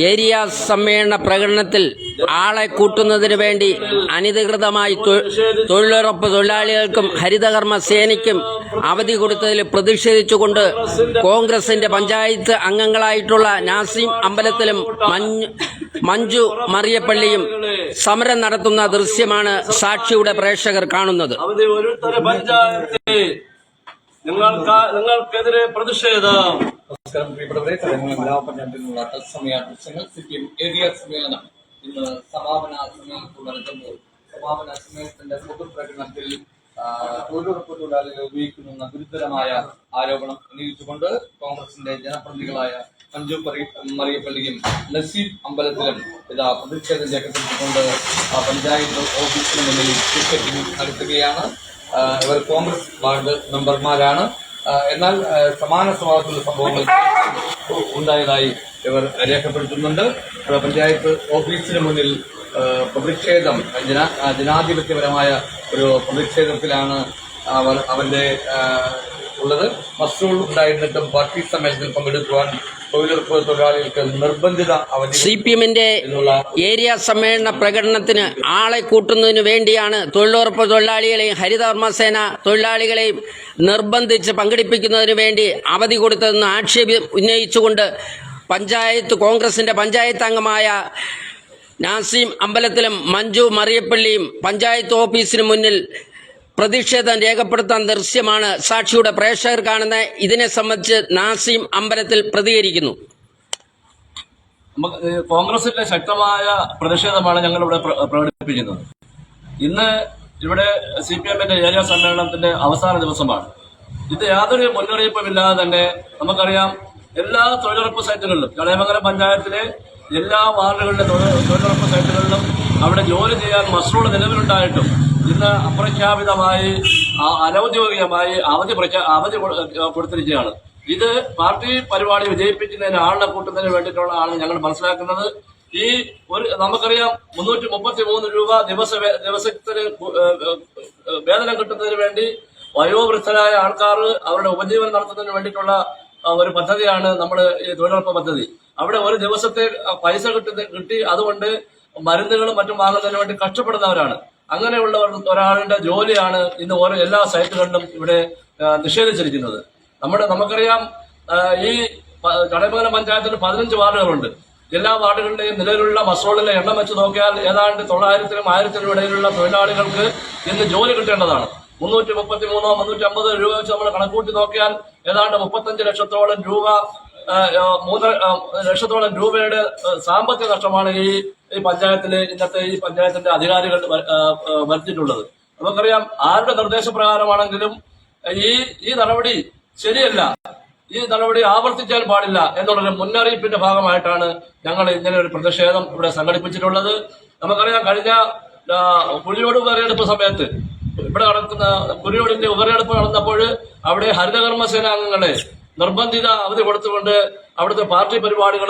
Area സമ്മേളന പ്രകടനത്തിൽ ആളെ കൂട്ടുന്നതിന് വേണ്ടി അനധികൃതമായി തൊഴിലുറപ്പ് തൊഴിലാളികൾക്കും ഹരിതകർമ്മ സേനയ്ക്കും അവധി കൊടുത്തതിൽ പ്രതിഷേധിച്ചുകൊണ്ട് കോൺഗ്രസിന്റെ പഞ്ചായത്ത് അംഗങ്ങളായിട്ടുള്ള നാസിം അമ്പലത്തിലും മഞ്ജു മറിയപ്പള്ളിയും സമരം നടത്തുന്ന ദൃശ്യമാണ് സാക്ഷിയുടെ പ്രേക്ഷകർ കാണുന്നത്. നിങ്ങൾക്കെതിരെ പ്രതിഷേധം. നമസ്കാരം പ്രിയപ്പെട്ടവരെ, ചടങ്ങുകൾ ഗ്രാമപഞ്ചായത്തിൽ നിന്നുള്ള തത്സമയ ദൃശ്യങ്ങൾ. സിപിഎം ഏരിയ സമ്മേളനം ഇന്ന് സമാപന സമ്മേളനത്തിൽ നടത്തുമ്പോൾ സമാപന സമ്മേളനത്തിന്റെ പൊതുപ്രകടനത്തിൽ തൊഴിലുറപ്പ് തൊഴിലാളികൾ ഉപയോഗിക്കുന്ന ഗുരുതരമായ ആരോപണം ഉന്നയിച്ചുകൊണ്ട് കോൺഗ്രസിന്റെ ജനപ്രതിനിധികളായ മഞ്ജു മറിയപ്പള്ളിയും നസീം അമ്പലത്തിലും പ്രതിഷേധം രേഖപ്പെടുത്തിക്കൊണ്ട് പഞ്ചായത്ത് ഓഫീസിന് മുന്നിൽ പിക്കറ്റിംഗ് നടത്തുകയാണ്. ഇവർ കോൺഗ്രസ് വാർഡ് മെമ്പർമാരാണ്. എന്നാൽ സമാന സ്വഭാവത്തിലുള്ള സംഭവങ്ങൾ ഉണ്ടായതായി ഇവർ രേഖപ്പെടുത്തുന്നുണ്ട്. പഞ്ചായത്ത് ഓഫീസിന് മുന്നിൽ പ്രതിഷേധം ജനാധിപത്യപരമായ ഒരു പ്രതിഷേധത്തിലാണ് അവരുടെ ഉള്ളത്. മസ്റൂൾ ഉണ്ടായിരുന്നിട്ടും പാർട്ടി സമ്മേളനത്തിൽ പങ്കെടുക്കുവാൻ തൊഴിലുറപ്പ് തൊഴിലാളികൾക്ക് നിർബന്ധിത അവധി. സിപിഎമ്മിന്റെ ഏരിയ സമ്മേളന പ്രകടനത്തിന് ആളെ കൂട്ടുന്നതിനു വേണ്ടിയാണ് തൊഴിലുറപ്പ് തൊഴിലാളികളെയും ഹരിതകർമ്മസേന തൊഴിലാളികളെയും നിർബന്ധിച്ച് പങ്കെടുപ്പിക്കുന്നതിന് വേണ്ടി അവധി കൊടുത്തതെന്ന് ആക്ഷേപം ഉന്നയിച്ചുകൊണ്ട് കോൺഗ്രസിന്റെ പഞ്ചായത്ത് അംഗമായ നാസിം അമ്പലത്തിലും മഞ്ജു മറിയപ്പള്ളിയും പഞ്ചായത്ത് ഓഫീസിന് മുന്നിൽ പ്രതിഷേധം രേഖപ്പെടുത്താൻ ദൃശ്യമാണ് സാക്ഷിയുടെ പ്രേക്ഷകർ കാണുന്ന. ഇതിനെ സംബന്ധിച്ച് നാസിം അമ്പലത്തിൽ പ്രതികരിക്കുന്നു. കോൺഗ്രസിന്റെ ശക്തമായ പ്രതിഷേധമാണ് ഞങ്ങൾ ഇവിടെ പ്രകടിപ്പിക്കുന്നത്. ഇന്ന് ഇവിടെ സിപിഎമ്മിന്റെ ഏരിയ സമ്മേളനത്തിന്റെ അവസാന ദിവസമാണ്. ഇത് യാതൊരു മുന്നറിയിപ്പുമില്ലാതെ തന്നെ നമുക്കറിയാം, എല്ലാ തൊഴിലുറപ്പ് സൈറ്റുകളിലും ചടയമംഗലം പഞ്ചായത്തിലെ എല്ലാ വാർഡുകളിലെ തൊഴിലുറപ്പ് സൈറ്റുകളിലും അവിടെ ജോലി ചെയ്യാൻ മസ്റൂൾ നിലവിലുണ്ടായിട്ടും ഇന്ന് അപ്രഖ്യാപിതമായി അനൌദ്യോഗികമായി അവധി കൊടുത്തിരിക്കുകയാണ്. ഇത് പാർട്ടി പരിപാടി വിജയിപ്പിക്കുന്നതിന് ആളിനെ കൂട്ടുന്നതിന് വേണ്ടിയിട്ടുള്ള ആണെന്ന് ഞങ്ങൾ മനസ്സിലാക്കുന്നത്. നമുക്കറിയാം 333 രൂപ ദിവസത്തിന് വേതനം കിട്ടുന്നതിന് വേണ്ടി വയോവൃദ്ധരായ ആൾക്കാർ അവരുടെ ഉപജീവനം നടത്തുന്നതിന് വേണ്ടിയിട്ടുള്ള ഒരു പദ്ധതിയാണ് നമ്മുടെ ഈ തൊഴിലുറപ്പ് പദ്ധതി. അവിടെ ഒരു ദിവസത്തെ പൈസ കിട്ടി അതുകൊണ്ട് മരുന്നുകളും മറ്റും വാങ്ങുന്നതിന് വേണ്ടി കഷ്ടപ്പെടുന്നവരാണ്. അങ്ങനെയുള്ള ഒരാളുടെ ജോലിയാണ് ഇന്ന് എല്ലാ സൈറ്റുകളിലും ഇവിടെ നിഷേധിച്ചിരിക്കുന്നത്. നമുക്കറിയാം, ഈ ചടയമംഗലം പഞ്ചായത്തിൽ 15 വാർഡുകളുണ്ട്. എല്ലാ വാർഡുകളുടെയും നിലവിലുള്ള മസ്റൂളിലെ എണ്ണം വെച്ച് നോക്കിയാൽ ഏതാണ്ട് 900-നും 1000-നും ഇടയിലുള്ള തൊഴിലാളികൾക്ക് ഇന്ന് ജോലി കിട്ടേണ്ടതാണ്. 333-350 രൂപ വെച്ച് നമ്മൾ കണക്കൂട്ടി നോക്കിയാൽ ഏതാണ്ട് 35 ലക്ഷത്തോളം രൂപ 3 ലക്ഷത്തോളം രൂപയുടെ സാമ്പത്തിക നഷ്ടമാണ് ഈ പഞ്ചായത്തിന്റെ അധികാരികൾ വരുത്തിയിട്ടുള്ളത്. നമുക്കറിയാം, ആരുടെ നിർദ്ദേശപ്രകാരമാണെങ്കിലും ഈ നടപടി ശരിയല്ല, ഈ നടപടി ആവർത്തിക്കാൻ പാടില്ല എന്നുള്ളൊരു മുന്നറിയിപ്പിന്റെ ഭാഗമായിട്ടാണ് ഞങ്ങൾ ഇങ്ങനെ ഒരു പ്രതിഷേധം ഇവിടെ സംഘടിപ്പിച്ചിട്ടുള്ളത്. നമുക്കറിയാം, കഴിഞ്ഞ കുഴിയോട് ഉപതെരഞ്ഞെടുപ്പ് സമയത്ത് ഇവിടെ നടക്കുന്ന കുഴിയോടിന്റെ ഉപതെരഞ്ഞെടുപ്പ് നടന്നപ്പോൾ അവിടെ ഹരിതകർമ്മസേന അംഗങ്ങളെ നിർബന്ധിത അവധി കൊടുത്തുകൊണ്ട് അവിടുത്തെ പാർട്ടി പരിപാടികൾ